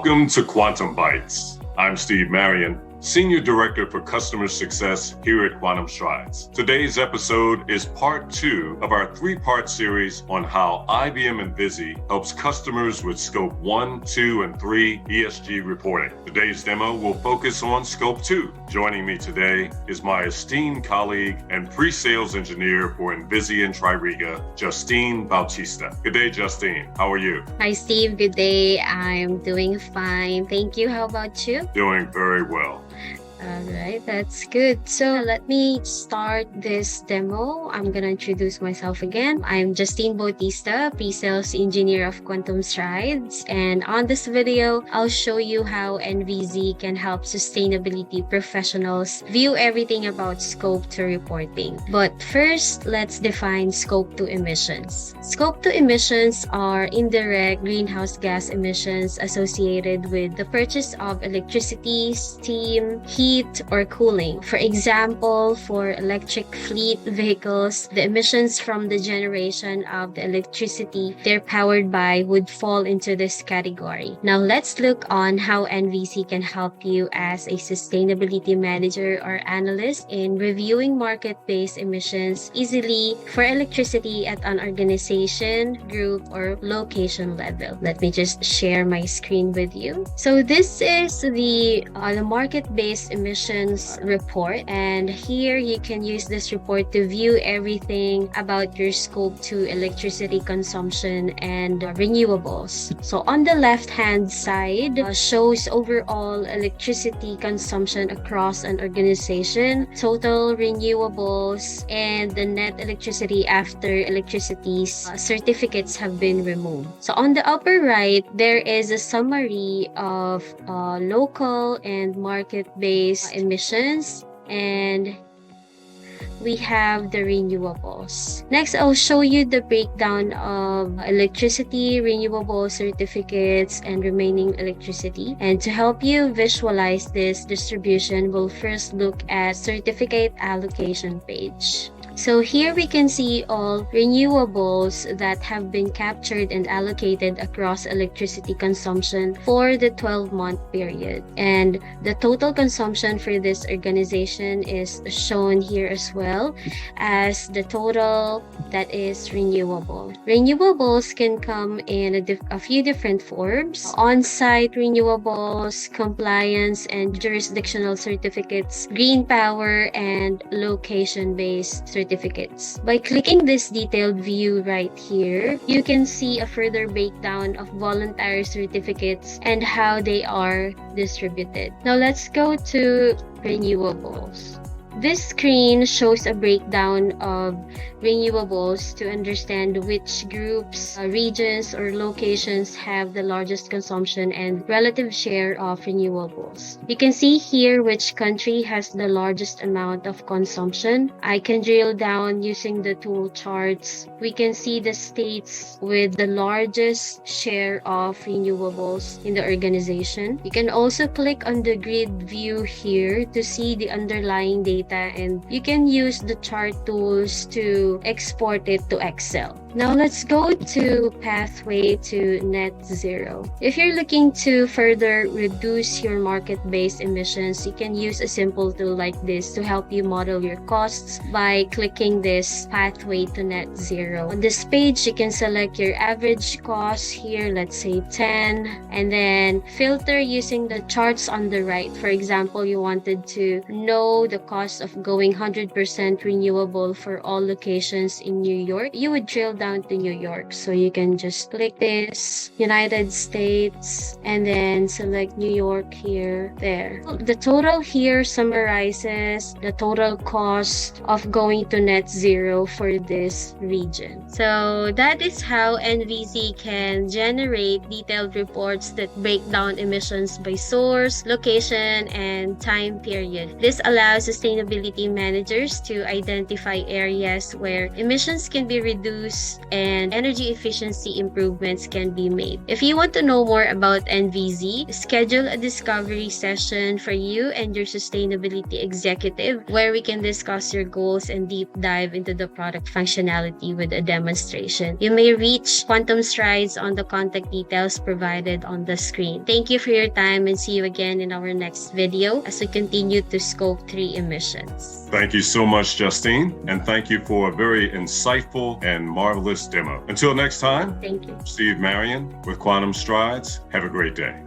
Welcome to Quantum Bytes. I'm Steve Marion, Senior Director for Customer Success here at Quantum Strides. Today's episode is part 2 of our 3-part series on how IBM Envizi helps customers with Scope 1, 2, and 3 ESG reporting. Today's demo will focus on Scope 2. Joining me today is my esteemed colleague and pre-sales engineer for Envizi and Tririga, Justine Bautista. Good day, Justine. How are you? Hi, Steve. Good day. I'm doing fine. Thank you. How about you? Doing very well. All right, that's good. So let me start this demo. I'm going to introduce myself again. I'm Justine Bautista, pre-sales engineer of Quantum Strides. And on this video, I'll show you how Envizi can help sustainability professionals view everything about Scope 2 reporting. But first, let's define Scope 2 emissions. Scope 2 emissions are indirect greenhouse gas emissions associated with the purchase of electricity, steam, heat, or cooling. For example, for electric fleet vehicles, the emissions from the generation of the electricity they're powered by would fall into this category. Now let's look on how Envizi can help you as a sustainability manager or analyst in reviewing market-based emissions easily for electricity at an organization, group, or location level. Let me just share my screen with you. So this is the market-based emissions report, and here you can use this report to view everything about your Scope 2 electricity consumption and renewables. So on the left hand side shows overall electricity consumption across an organization, total renewables, and the net electricity after electricity certificates have been removed. So on the upper right, there is a summary of local and market-based emissions, and we have the renewables. Next, I'll show you the breakdown of electricity, renewable certificates, and remaining electricity. And to help you visualize this distribution, we'll first look at certificate allocation page. So here we can see all renewables that have been captured and allocated across electricity consumption for the 12-month period. And the total consumption for this organization is shown here as well as the total that is renewable. Renewables can come in a few different forms: on-site renewables, compliance and jurisdictional certificates, green power, and location-based certificates. By clicking this detailed view right here, you can see a further breakdown of voluntary certificates and how they are distributed. Now let's go to renewables. This screen shows a breakdown of renewables to understand which groups, regions, or locations have the largest consumption and relative share of renewables. You can see here which country has the largest amount of consumption. I can drill down using the tool charts. We can see the states with the largest share of renewables in the organization. You can also click on the grid view here to see the underlying data, and you can use the chart tools to export it to Excel. Now let's go to pathway to net zero. If you're looking to further reduce your market-based emissions, you can use a simple tool like this to help you model your costs by clicking this pathway to net zero. On this page, you can select your average cost here, let's say 10, and then filter using the charts on the right. For example, you wanted to know the cost of going 100% renewable for all locations in New York. You would drill down to New York. So you can just click this, United States, and then select New York here, there. The total here summarizes the total cost of going to net zero for this region. So that is how Envizi can generate detailed reports that break down emissions by source, location, and time period. This allows sustainability sustainability managers to identify areas where emissions can be reduced and energy efficiency improvements can be made. If you want to know more about Envizi, schedule a discovery session for you and your sustainability executive where we can discuss your goals and deep dive into the product functionality with a demonstration. You may reach Quantum Strides on the contact details provided on the screen. Thank you for your time and see you again in our next video as we continue to scope 3 emissions. Thank you so much, Justine, and thank you for a very insightful and marvelous demo. Until next time, Thank you. Steve Marion with Quantum Strides. Have a great day.